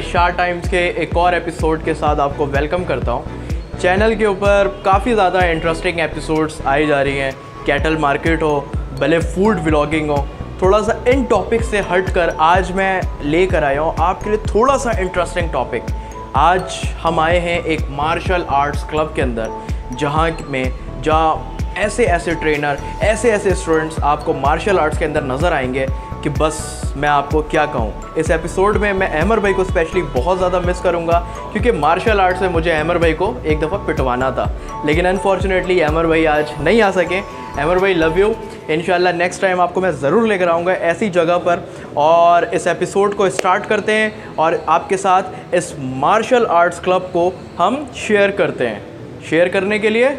Shah times के एक और एपिसोड के साथ आपको वेलकम करता हूँ। चैनल के ऊपर काफ़ी ज़्यादा इंटरेस्टिंग एपिसोड्स आई जा रही हैं, कैटल मार्केट हो, भले फूड व्लॉगिंग हो। थोड़ा सा इन टॉपिक से हट कर आज मैं लेकर आया हूँ आपके लिए थोड़ा सा इंटरेस्टिंग टॉपिक। आज हम आए हैं एक मार्शल आर्ट्स क्लब के अंदर, जहाँ ऐसे ट्रेनर, ऐसे स्टूडेंट्स आपको मार्शल आर्ट्स के अंदर नज़र आएंगे कि बस मैं आपको क्या कहूँ। इस एपिसोड में मैं अहमर भाई को स्पेशली बहुत ज़्यादा मिस करूँगा, क्योंकि मार्शल आर्ट्स में मुझे अहमर भाई को एक दफ़ा पिटवाना था, लेकिन अनफॉर्चुनेटली अहमर भाई आज नहीं आ सके। अहमर भाई लव यू, इंशाल्लाह नेक्स्ट टाइम आपको मैं ज़रूर लेकर आऊँगा ऐसी जगह पर। और इस एपिसोड को स्टार्ट करते हैं और आपके साथ इस मार्शल आर्ट्स क्लब को हम शेयर करते हैं। शेयर करने के लिए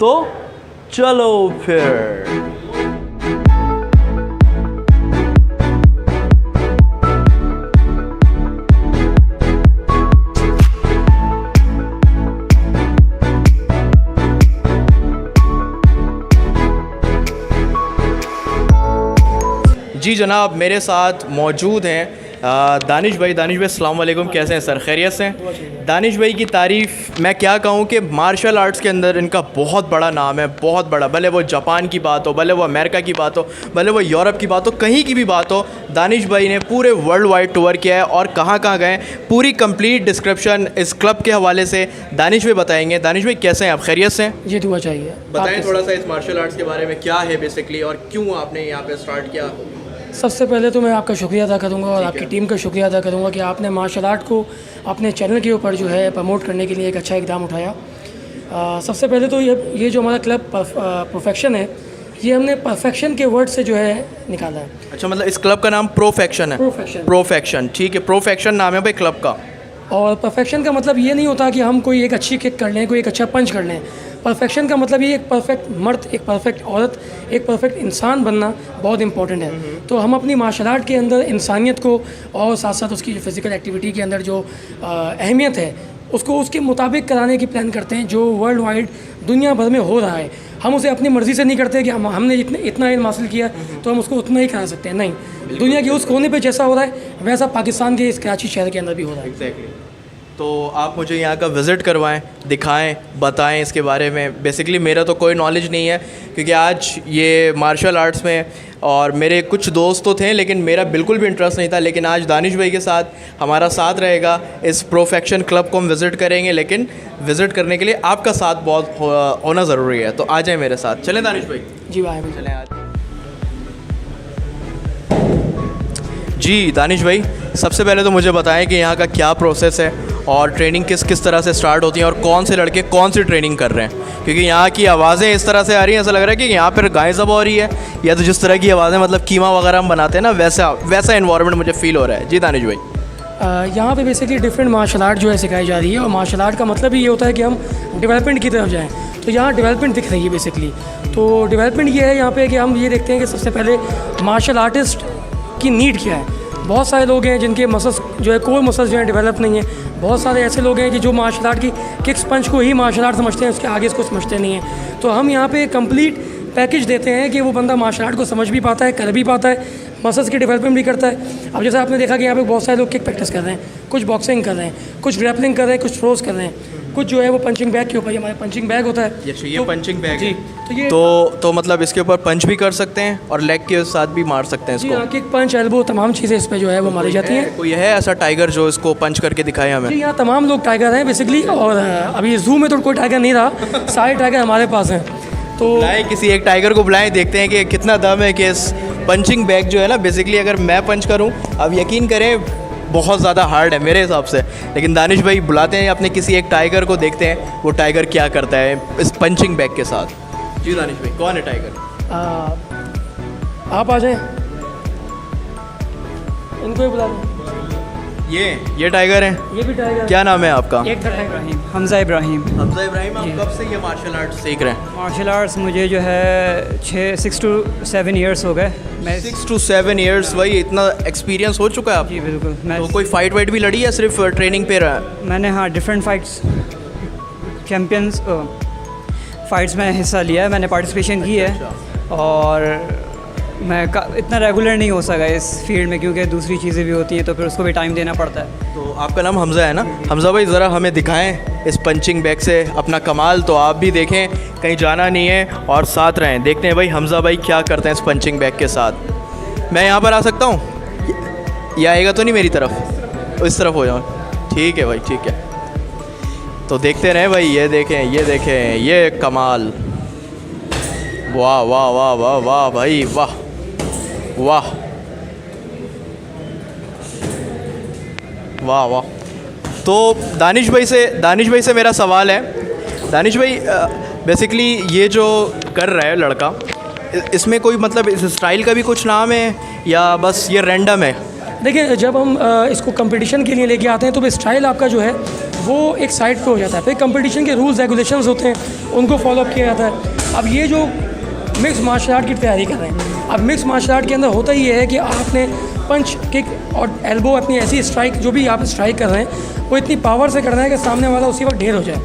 तो चलो फिर। जी जनाब, मेरे साथ मौजूद हैं दानिश भाई। अस्सलाम वालेकुम, कैसे हैं सर? खैरियत से? दानिश भाई की तारीफ़ मैं क्या कहूँ कि मार्शल आर्ट्स के अंदर इनका बहुत बड़ा नाम है, बहुत बड़ा। भले वो जापान की बात हो, भले वो अमेरिका की बात हो, भले वो यूरोप की बात हो, कहीं की भी बात हो, दानिश भाई ने पूरे वर्ल्ड वाइड टूर किया है और कहाँ गए पूरी कंप्लीट डिस्क्रिप्शन इस क्लब के हवाले से दानिश भाई बताएंगे। दानिश भाई कैसे हैं आप? खैरियत से? जी दुआ चाहिए। बताएँ थोड़ा सा इस मार्शल आर्ट्स के बारे में, क्या है बेसिकली और क्यों आपने यहाँ पर स्टार्ट किया। सबसे पहले तो मैं आपका शुक्रिया अदा करूँगा और आपकी टीम का शुक्रिया अदा करूँगा कि आपने मार्शल आर्ट को अपने चैनल के ऊपर जो है प्रमोट करने के लिए एक अच्छा इकदाम उठाया। सबसे पहले तो ये जो हमारा क्लब परफेक्शन है, ये हमने परफेक्शन के वर्ड से जो है निकाला है। अच्छा, मतलब इस क्लब का नाम प्रोफेक्शन है? प्रोफेक्शन, ठीक है, प्रोफेक्शन नाम है भाई क्लब का। और परफेक्शन का मतलब ये नहीं होता कि हम कोई एक अच्छी किक कर लें, कोई एक अच्छा पंच कर लें। परफेक्शन का मतलब ये एक परफेक्ट मर्द, एक परफेक्ट औरत, एक परफेक्ट इंसान बनना बहुत इंपॉर्टेंट है। तो हम अपनी मार्शल आर्ट के अंदर इंसानियत को और साथ साथ उसकी जो फिज़िकल एक्टिविटी के अंदर जो अहमियत है उसको उसके मुताबिक कराने की प्लान करते हैं, जो वर्ल्ड वाइड दुनिया भर में हो रहा है। हम उसे अपनी मर्ज़ी से नहीं करते कि हमने इतना इल्म हासिल किया तो हम उसको उतना ही करा सकते हैं। नहीं, दुनिया के उस कोने पे जैसा हो रहा है वैसा पाकिस्तान के इस कराची शहर के अंदर भी हो रहा है। एग्जैक्टली। तो आप मुझे यहाँ का विज़िट करवाएं, दिखाएं, बताएं इसके बारे में। बेसिकली मेरा तो कोई नॉलेज नहीं है, क्योंकि आज ये मार्शल आर्ट्स में और मेरे कुछ दोस्त तो थे लेकिन मेरा बिल्कुल भी इंटरेस्ट नहीं था। लेकिन आज दानिश भाई के साथ हमारा साथ रहेगा, इस प्रोफेक्शन क्लब को हम विज़िट करेंगे, लेकिन विज़िट करने के लिए आपका साथ बहुत होना ज़रूरी है। तो आ जाए मेरे साथ। चलें दानिश भाई? जी भाई, चलें आज। जी दानिश भाई, सबसे पहले तो मुझे बताएं कि यहाँ का क्या प्रोसेस है और ट्रेनिंग किस तरह से स्टार्ट होती है और कौन से लड़के कौन सी ट्रेनिंग कर रहे हैं, क्योंकि यहाँ की आवाज़ें इस तरह से आ रही हैं, ऐसा लग रहा है कि यहाँ पर गाय ज़ब हो रही है, या तो जिस तरह की आवाज़ें मतलब कीमा वगैरह हम बनाते हैं ना, वैसा एनवायरनमेंट मुझे फ़ील हो रहा है। जी दानिश भाई। यहाँ पे बेसिकली डिफरेंट मार्शल आर्ट जो है सिखाई जा रही है, और मार्शल आर्ट का मतलब ही ये होता है कि हम डेवलपमेंट की तरफ जाएँ। तो यहाँ डेवलपमेंट दिख रही है बेसिकली। तो डेवलपमेंट ये है यहाँ पे कि हम ये देखते हैं कि सबसे पहले मार्शल आर्टिस्ट की नीड क्या है। बहुत सारे लोग हैं जिनके मसल्स जो है, कोर मसल्स जो है डेवलप नहीं है। बहुत सारे ऐसे लोग हैं कि जो मार्शल आर्ट की किक्स पंच को ही मार्शल आर्ट समझते हैं, उसके आगे इसको समझते नहीं हैं। तो हम यहाँ पे कंप्लीट पैकेज देते हैं कि वो बंदा मार्शल आर्ट को समझ भी पाता है, कर भी पाता है, मसल्स की डेवलपमेंट भी करता है। अब जैसे आपने देखा कि यहाँ पे बहुत सारे लोग किक प्रैक्टिस कर रहे हैं, कुछ बॉक्सिंग कर रहे हैं, कुछ ग्रैपलिंग कर रहे हैं, कुछ थ्रोज कर रहे हैं, कुछ जो है वो पंचिंग बैग के ऊपर, हमारा पंचिंग बैग होता है। ये पंचिंग बैग जी, तो ये तो मतलब इसके ऊपर पंच भी कर सकते हैं और लेग के साथ भी मार सकते हैं इसको। किक पंच एल्बो तमाम चीज़ें इस पर जो है वो मारी जाती हैं। कोई है ऐसा टाइगर जो इसको पंच करके दिखाए हमें? जी, यहाँ तमाम लोग टाइगर हैं बेसिकली, और अभी जू में तो कोई टाइगर नहीं रहा, सारे टाइगर हमारे पास हैं। तो बुलाएं, किसी एक टाइगर को बुलाएं, देखते हैं कि कितना दम है कि इस पंचिंग बैग जो है ना, बेसिकली अगर मैं पंच करूं, अब यकीन करें बहुत ज़्यादा हार्ड है मेरे हिसाब से, लेकिन दानिश भाई बुलाते हैं अपने किसी एक टाइगर को, देखते हैं वो टाइगर क्या करता है इस पंचिंग बैग के साथ। जी दानिश भाई, कौन है टाइगर? आप आ जाएं, इनको ही बुला दो। ये टाइगर है? ये भी टाइगर। क्या नाम है आपका? हमज़ा इब्राहिम। हमज़ा इब्राहिम, आप कब से ये मार्शल आर्ट्स सीख रहे हैं? मार्शल आर्ट्स मुझे जो है 6 to 7 ईयर्स हो गए। मैं 6 to 7 ईयर्स, वही इतना एक्सपीरियंस हो चुका है आप? जी बिल्कुल। मैं तो कोई फाइट वाइट भी लड़ी है, सिर्फ ट्रेनिंग पे रहा? मैंने हाँ डिफरेंट फाइट्स, चैम्पियंस फाइट्स में हिस्सा लिया है, मैंने पार्टिसिपेशन की है। और इतना रेगुलर नहीं हो सका इस फील्ड में, क्योंकि दूसरी चीज़ें भी होती हैं तो फिर उसको भी टाइम देना पड़ता है। तो आपका नाम हमज़ा है ना? हमज़ा भाई ज़रा हमें दिखाएं इस पंचिंग बैग से अपना कमाल, तो आप भी देखें, कहीं जाना नहीं है और साथ रहें। देखते हैं भाई हमज़ा भाई क्या करते हैं इस पंचिंग बैग के साथ। मैं यहाँ पर आ सकता हूँ? ये आएगा तो नहीं मेरी तरफ? इस तरफ हो जाऊँ? ठीक है भाई, ठीक है। तो देखते रहें भाई, ये देखें ये कमाल। वाह वाह वाह वाह वाह भाई वाह वाह वाह वाह। तो दानिश भाई से मेरा सवाल है। दानिश भाई, बेसिकली ये जो कर रहा है लड़का, इसमें कोई मतलब इस स्टाइल का भी कुछ नाम है या बस ये रैंडम है? देखिए, जब हम इसको कंपटीशन के लिए लेके आते हैं तो स्टाइल आपका जो है वो एक साइड पे हो जाता है। फिर कंपटीशन के रूल्स रेगुलेशंस होते हैं, उनको फॉलो किया जाता है। अब ये जो मिक्स मार्शल आर्ट की तैयारी कर रहे हैं, अब मिक्स मार्शल आर्ट के अंदर होता ही है कि आपने पंच, किक और एल्बो, अपनी ऐसी स्ट्राइक, जो भी आप स्ट्राइक कर रहे हैं वो इतनी पावर से करना है कि सामने वाला उसी वक्त ढेर हो जाए।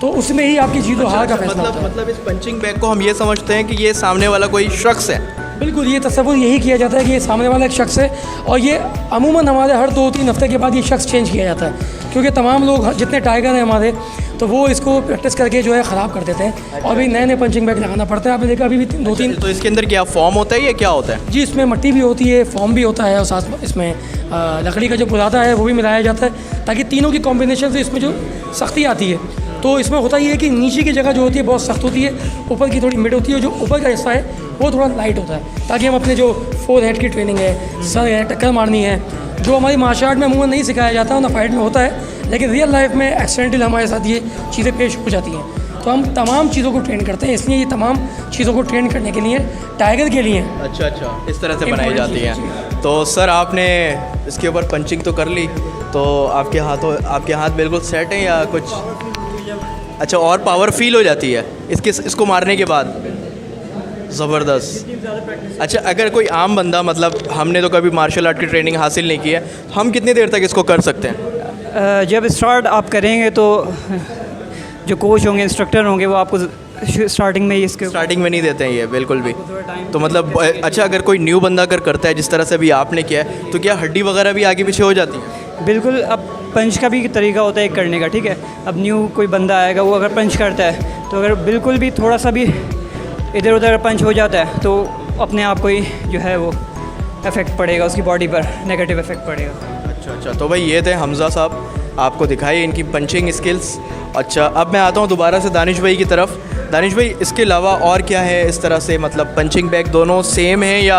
तो उसमें ही आपकी जीत और हार का फैसला होता है। मतलब इस पंचिंग बैग को हम ये समझते हैं कि ये सामने वाला कोई शख्स है। बिल्कुल, ये तस्वुर यही किया जाता है कि ये सामने वाला एक शख्स है, और ये अमूमन हमारे हर 2-3 हफ्ते के बाद ये शख्स चेंज किया जाता है, क्योंकि तमाम लोग जितने टाइगर हैं हमारे, तो वो इसको प्रैक्टिस करके जो है ख़राब कर देते हैं और भी नए पंचिंग बैग लगाना पड़ता है। आपने देखा अभी भी 2-3। तो इसके अंदर क्या फॉर्म होता है या क्या होता है? जी, इसमें मट्टी भी होती है, फॉर्म भी होता है, और साथ इसमें लकड़ी का जो बुरादा है वो भी मिलाया जाता है, ताकि तीनों की कॉम्बिनेशन से इसमें जो सख्ती आती है। तो इसमें होता ये है कि नीचे की जगह जो होती है बहुत सख्त होती है, ऊपर की थोड़ी मिड होती है, और जो ऊपर का हिस्सा है वो थोड़ा लाइट होता है, ताकि हम अपने जो फोर हेड की ट्रेनिंग है, सर है, टक्कर मारनी है, जो हमारी मार्शल आर्ट में अमूमन नहीं सिखाया जाता, ना फाइट में होता है, लेकिन रियल लाइफ में एक्सीडेंटल हमारे साथ ये चीज़ें पेश हो जाती हैं। तो हम तमाम चीज़ों को ट्रेन करते हैं, इसलिए ये तमाम चीज़ों को ट्रेन करने के लिए टाइगर के लिए। अच्छा, इस तरह से बनाई जाती हैं। तो सर, आपने इसके ऊपर पंचिंग तो कर ली, तो आपके हाथ बिल्कुल सेट हैं या कुछ? अच्छा, और पावर फील हो जाती है इसको मारने के बाद? ज़बरदस्त। अच्छा, अगर कोई आम बंदा, मतलब हमने तो कभी मार्शल आर्ट की ट्रेनिंग हासिल नहीं की है, हम कितनी देर तक इसको कर सकते हैं? जब स्टार्ट आप करेंगे तो जो कोच होंगे, इंस्ट्रक्टर होंगे, वो आपको स्टार्टिंग में ही स्टार्टिंग में नहीं देते हैं ये बिल्कुल भी? तो मतलब अच्छा, अगर कोई न्यू बंदा अगर करता है जिस तरह से अभी आपने किया है, तो क्या हड्डी वगैरह भी आगे पीछे हो जाती है? बिल्कुल। अब पंच का भी तरीका होता है एक करने का, ठीक है। अब न्यू कोई बंदा आएगा, वो अगर पंच करता है तो अगर बिल्कुल भी थोड़ा सा भी इधर उधर पंच हो जाता है तो अपने आप को ही जो है वो इफ़ेक्ट पड़ेगा, उसकी बॉडी पर नेगेटिव इफ़ेक्ट पड़ेगा। अच्छा, तो भाई ये थे हमज़ा साहब, आपको दिखाई इनकी पंचिंग स्किल्स। अच्छा, अब मैं आता हूँ दोबारा से दानिश भाई की तरफ। दानिश भाई, इसके अलावा और क्या है इस तरह से, मतलब पंचिंग बैग दोनों सेम है या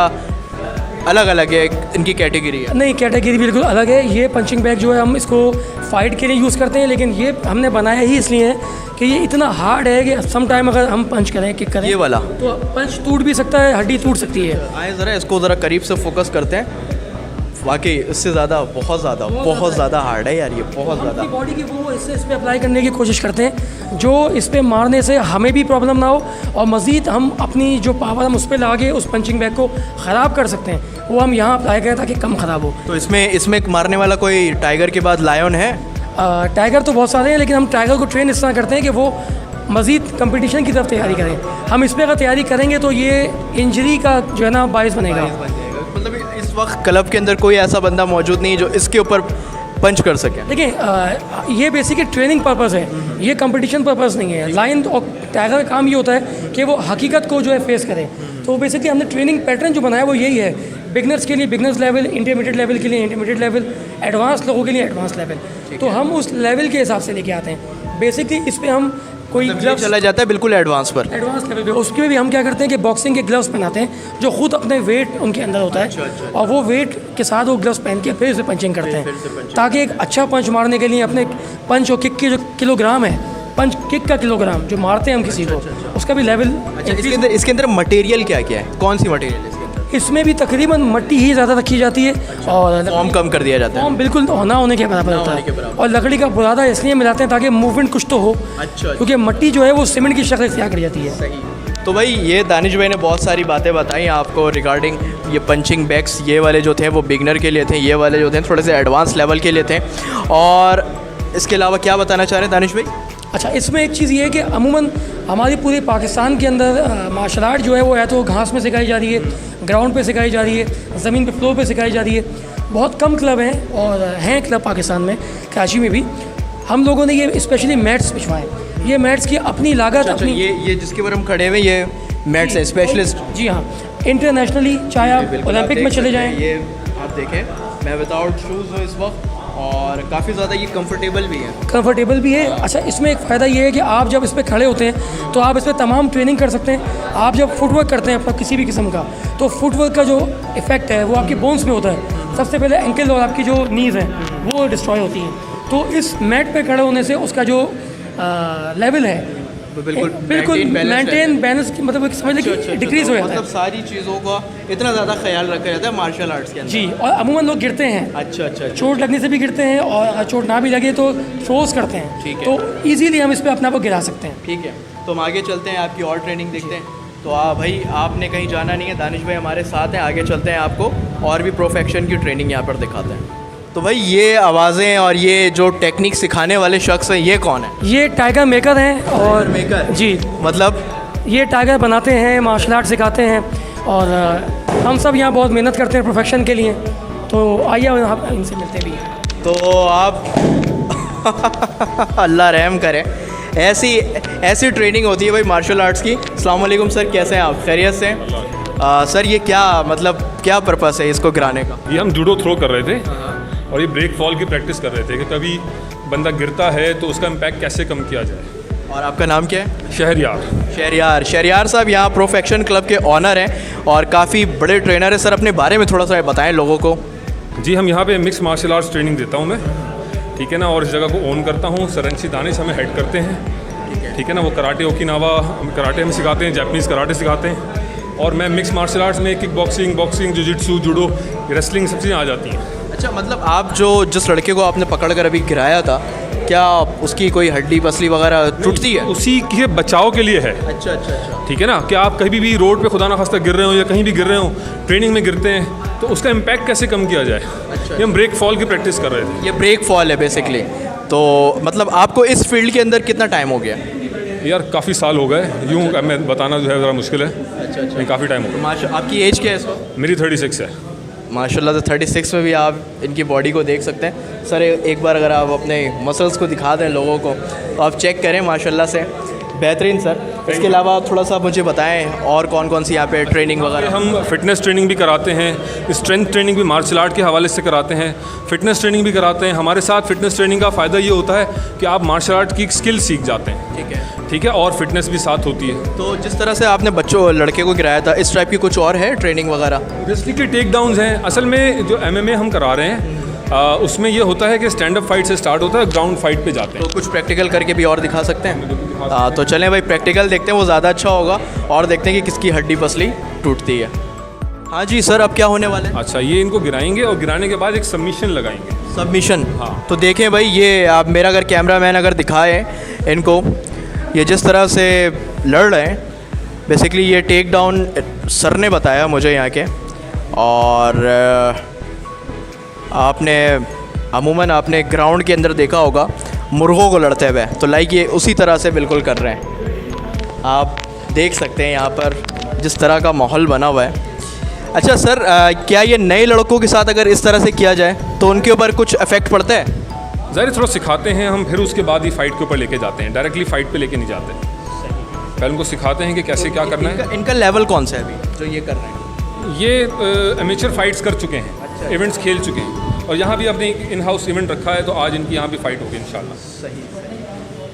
अलग अलग है इनकी कैटेगरी है? नहीं, कैटेगरी बिल्कुल अलग है। ये पंचिंग बैग जो है हम इसको फाइट के लिए यूज़ करते हैं, लेकिन ये हमने बनाया ही इसलिए है कि ये इतना हार्ड है कि सम टाइम अगर हम पंच करें, किक करें, ये वाला तो पंच टूट भी सकता है, हड्डी टूट सकती है। आए ज़रा इसको ज़रा करीब से फोकस करते हैं। वाकई इससे ज़्यादा बहुत ज़्यादा हार्ड है यार, ये बहुत ज़्यादा। बॉडी की वो हिस्से इस पर अप्लाई करने की कोशिश करते हैं जो इस पर मारने से हमें भी प्रॉब्लम ना हो, और मज़ीद हम अपनी जो पावर हम उस पर ला के उस पंचिंग बैग को ख़राब कर सकते हैं, वो हम यहाँ अप्लाई करें ताकि कम ख़राब हो। तो इसमें मारने वाला कोई टाइगर के बाद लायन है? टाइगर तो बहुत सारे हैं, लेकिन हम टाइगर को ट्रेन इस तरह करते हैं कि वो मज़ीद कंपटीशन की तरफ तैयारी करें। हम इस पर अगर तैयारी करेंगे तो ये इंजरी का जो है ना बाइस बनेगा। मतलब इस वक्त क्लब के अंदर कोई ऐसा बंदा मौजूद नहीं जो इसके ऊपर पंच कर सके? देखिए, ये बेसिकली ट्रेनिंग पर्पज़ है, ये कंपटीशन पर्पज़ नहीं है। लायन और टाइगर का काम ये होता है कि वो हकीकत को जो है फेस करें। तो बेसिकली हमने ट्रेनिंग पैटर्न जो बनाया वो यही है, बिगनर्स के लिए बिगनर्स लेवल, इंटरमीडिएट लेवल के लिए इंटरमीडिएट लेवल, एडवांस लोगों के लिए एडवांस लेवल। तो हम उस लेवल के हिसाब से लेके आते हैं। बेसिकली इस पर हम कोई ग्लव्स चला जाता है बिल्कुल एडवांस पर, एडवांस लेवल पे। उसके में भी हम क्या करते हैं कि बॉक्सिंग के ग्लव्स पहनाते हैं जो खुद अपने वेट उनके अंदर होता है, और वो वेट के साथ वो ग्लव्स पहन के फिर से पंचिंग करते हैं, ताकि एक अच्छा पंच मारने के लिए अपने पंच और किक के जो किलोग्राम है, पंच किक का किलोग्राम जो मारते हैं हम किसी को, उसका भी लेवल। अच्छा, इसके अंदर मटेरियल क्या क्या है, कौन सी मटेरियल है? इसमें भी तकरीबन मट्टी ही ज़्यादा रखी जाती है, और फॉर्म कम कर दिया जाता है। फॉर्म बिल्कुल ना होने के बराबर होता है, और लकड़ी का बुरादा इसलिए मिलाते हैं ताकि मूवमेंट कुछ तो हो। अच्छा, क्योंकि मट्टी जो है वो सीमेंट की शक्ल इख्तियार कर जाती है। सही। तो भाई ये दानिश भाई ने बहुत सारी बातें बताई आपको रिगार्डिंग ये पंचिंग बैग्स। ये वाले जो थे वो बिगनर के लिए थे, ये वाले जो थे थोड़े से एडवांस लेवल के लिए थे। और इसके अलावा क्या बताना चाह रहे हैं दानिश भाई? अच्छा, इसमें एक चीज़ ये है कि अमूमन हमारी पूरे पाकिस्तान के अंदर मार्शल आर्ट जो है वो या तो घास में सिखाई जा रही है, ग्राउंड पे सिखाई जा रही है, ज़मीन पे फ्लोर पे सिखाई जा रही है। बहुत कम क्लब हैं और हैं क्लब पाकिस्तान में, कराची में भी। हम लोगों ने ये स्पेशली मैट्स बिछवाएँ। ये मैट्स की अपनी लागत अच्छा, अपनी ये जिसके ऊपर हम खड़े हुए ये मैट्स है स्पेशलिस्ट। जी हाँ, इंटरनेशनली चाहे आप ओलंपिक में चले जाएँ। ये आप देखें, मैं विदाउट शूज़ हूँ इस वक्त और काफ़ी ज़्यादा ये कंफर्टेबल भी है। कंफर्टेबल भी है। अच्छा, इसमें एक फ़ायदा ये है कि आप जब इस पर खड़े होते हैं तो आप इस पर तमाम ट्रेनिंग कर सकते हैं। आप जब फुटवर्क करते हैं अपना किसी भी किस्म का, तो फुटवर्क का जो इफ़ेक्ट है वो आपकी बोन्स पे होता है। सबसे पहले एंकल और आपकी जो नीज़ हैं वो डिस्ट्रॉय होती हैं। तो इस मैट पे खड़े होने से उसका जो लेवल है बिल्कुल मेंटेन बैलेंस, मतलब समझ लें कि डिक्रीज़ हो जाता है। मतलब सारी चीज़ों का इतना ज़्यादा ख्याल रखा जाता है मार्शल आर्ट्स के अंदर। जी, और अमूमन लोग गिरते हैं। अच्छा, चोट लगने से भी गिरते हैं और चोट ना भी लगे तो थ्रोस करते हैं। ठीक है। तो इजीली हम इस पर अपने आप को गिरा सकते हैं। ठीक है, तो हम आगे चलते हैं, आपकी और ट्रेनिंग देखते हैं। तो भाई आपने कहीं जाना नहीं है, दानिश भाई हमारे साथ हैं। आगे चलते हैं, आपको और भी प्रोफेक्शन की ट्रेनिंग यहाँ पर दिखाते हैं। तो भाई ये आवाज़ें और ये जो टेक्निक सिखाने वाले शख्स हैं, ये कौन है? ये टाइगर मेकर हैं। और मेकर जी, मतलब ये टाइगर बनाते हैं, मार्शल आर्ट सिखाते हैं और हम सब यहाँ बहुत मेहनत करते हैं प्रोफेशन के लिए। तो आइए हम इनसे मिलते भी हैं। तो आप अल्लाह रहम करे, ऐसी ट्रेनिंग होती है भाई मार्शल आर्ट्स की। अस्सलाम वालेकुम सर, कैसे हैं आप? खैरियत से हैं? सर ये क्या पर्पस है इसको गिराने का? ये हम जूडो थ्रो कर रहे थे और ये ब्रेक फॉल की प्रैक्टिस कर रहे थे कि कभी बंदा गिरता है तो उसका इम्पैक्ट कैसे कम किया जाए। और आपका नाम क्या है? शहरियार साहब यहाँ प्रोफेक्शन क्लब के ऑनर हैं और काफ़ी बड़े ट्रेनर हैं। सर अपने बारे में थोड़ा सा बताएं लोगों को। जी, हम यहाँ पे मिक्स मार्शल आर्ट्स ट्रेनिंग देता हूँ मैं, ठीक है ना, और इस जगह को ओन करता हूँ। सरंशी दानिश हमें हेड करते हैं, ठीक है ना। वो कराटे, ओकिनावा कराटे हम सिखाते हैं, जापानीज़ कराटे सिखाते हैं। और मैं मिक्स मार्शल आर्ट्स में kick boxing, jujitsu, judo, wrestling सब चीज़ें आ जाती हैं। अच्छा, मतलब आप जिस लड़के को आपने पकड़ कर अभी गिराया था, क्या उसकी कोई हड्डी पसली वगैरह टूटती है? उसी के बचाव के लिए है। अच्छा, ठीक है ना, कि आप कहीं भी रोड पे खुदा ना खास्ता गिर रहे हो या कहीं भी गिर रहे हो, ट्रेनिंग में गिरते हैं तो उसका इम्पैक्ट कैसे कम किया जाए। अच्छा, ये हम ब्रेक फॉल की प्रैक्टिस कर रहे थे। ये ब्रेक फॉल है बेसिकली। तो मतलब आपको इस फील्ड के अंदर कितना टाइम हो गया? यार काफ़ी साल हो गए, यूँ मैं बताना जो है ज़रा मुश्किल है। अच्छा, काफ़ी टाइम हो गया। आपकी एज क्या है इस वक्त? मेरी 36 है। माशाल्लाह, तो 36 में भी आप इनकी बॉडी को देख सकते हैं। सर एक बार अगर आप अपने मसल्स को दिखा दें लोगों को तो आप चेक करें, माशाल्लाह से बेहतरीन। सर इसके अलावा थोड़ा सा मुझे बताएं और कौन कौन सी यहाँ पे ट्रेनिंग वगैरह? हम फिटनेस ट्रेनिंग भी कराते हैं, स्ट्रेंथ ट्रेनिंग भी मार्शल आर्ट के हवाले से कराते हैं, फिटनेस ट्रेनिंग भी कराते हैं। हमारे साथ फिटनेस ट्रेनिंग का फ़ायदा ये होता है कि आप मार्शल आर्ट की स्किल सीख जाते हैं, ठीक है, और फिटनेस भी साथ होती है। तो जिस तरह से आपने लड़के को गिराया था, इस टाइप की कुछ और है ट्रेनिंग वगैरह? रेसलिंग के टेक डाउन्स हैं। असल में जो MMA हम करा रहे हैं उसमें ये होता है कि स्टैंड अप फाइट से स्टार्ट होता है, ग्राउंड फाइट पे जाते हैं। तो कुछ प्रैक्टिकल करके भी और दिखा सकते हैं? तो चलें भाई, प्रैक्टिकल देखते हैं, वो ज़्यादा अच्छा होगा, और देखते हैं कि किसकी हड्डी पसली टूटती है। हाँ जी सर, अब क्या होने वाला है? अच्छा, ये इनको गिराएंगे और गिराने के बाद एक सबमिशन लगाएंगे। सबमिशन? हाँ। तो देखें भाई, ये आप मेरा अगर कैमरामैन अगर दिखाए इनको, ये जिस तरह से लड़ रहे हैं, बेसिकली ये टेक डाउन सर ने बताया मुझे यहाँ के। और आपने ग्राउंड के अंदर देखा होगा मुर्गों को लड़ते हुए, तो लाइक ये उसी तरह से बिल्कुल कर रहे हैं। आप देख सकते हैं यहाँ पर जिस तरह का माहौल बना हुआ है। अच्छा सर, क्या ये नए लड़कों के साथ अगर इस तरह से किया जाए तो उनके ऊपर कुछ इफेक्ट पड़ता है? ज़ाहिर थोड़ा सिखाते हैं हम, फिर उसके बाद ही फाइट के ऊपर लेके जाते हैं, डायरेक्टली फाइट पे लेके नहीं जाते। पहले उनको सिखाते हैं कि कैसे क्या करना है। इनका लेवल कौन सा है अभी जो ये कर रहे हैं? ये एमेचर फाइट्स कर चुके हैं। अच्छा। इवेंट्स खेल चुके हैं और यहाँ भी अपने इन हाउस इवेंट रखा है, तो आज इनकी यहाँ भी फाइट होगी इंशाल्लाह। सही।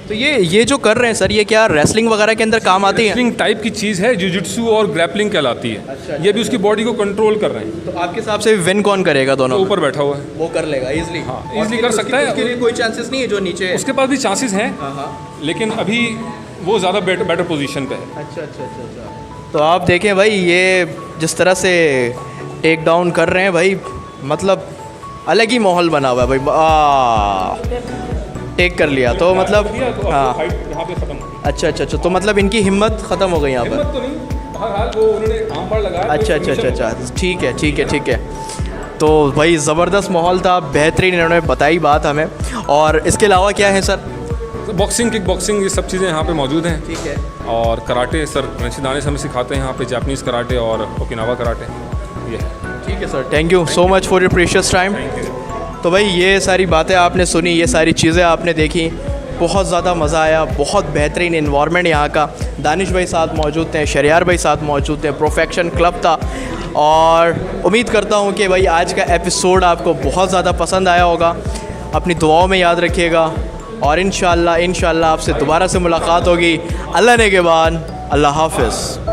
तो ये जो कर रहे हैं सर, ये क्या रेसलिंग वगैरह के अंदर काम आती है? रेसलिंग टाइप की चीज़ है, जिजिट्सू और ग्रैपलिंग कहलाती है। अच्छा। ये भी उसकी बॉडी को कंट्रोल कर रहे हैं। तो आपके हिसाब से विन कौन करेगा? दोनों ऊपर बैठा हुआ है, वो कर लेगा इजीली। हाँ, इजीली कर सकता है। उसके लिए कोई चांसेस नहीं है जो नीचे है? उसके पास भी चांसेस हैं, लेकिन अभी वो ज़्यादा बेटर पोजीशन पे है। अच्छा। तो आप देखें भाई, ये जिस तरह से टेक डाउन कर रहे हैं भाई, मतलब अलग ही माहौल बना हुआ है भाई। टेक कर लिया तो मतलब हाँ। अच्छा, तो मतलब इनकी हिम्मत ख़त्म हो गई यहाँ पर? तो नहीं, बहरहाल वो उन्होंने आम पर लगाया। अच्छा, ठीक है। तो भाई ज़बरदस्त माहौल था, बेहतरीन इन्होंने बताई बात हमें। और इसके अलावा क्या है सर? बॉक्सिंग, किक बॉक्सिंग, ये सब चीज़ें यहाँ पे मौजूद हैं। ठीक है। और कराटे सर रणशी दानिश हमें सिखाते हैं यहाँ पे, जापानीज़ कराटे और ओकिनावा कराटे, ये है। ठीक है sir, thank you so much for your precious time. तो भाई ये सारी बातें आपने सुनी, ये सारी चीज़ें आपने देखी, बहुत ज़्यादा मज़ा आया, बहुत बेहतरीन इन्वायरमेंट यहाँ का। दानिश भाई साथ मौजूद थे, शरियार भाई साथ मौजूद थे, प्रोफेक्शन क्लब था। और उम्मीद करता हूँ कि भाई आज का एपिसोड आपको बहुत ज़्यादा पसंद आया होगा। अपनी दुआओं में याद रखिएगा और इंशाल्लाह आपसे दोबारा से मुलाकात होगी। अल्लाह ने के बाद, अल्लाह हाफ़िज़।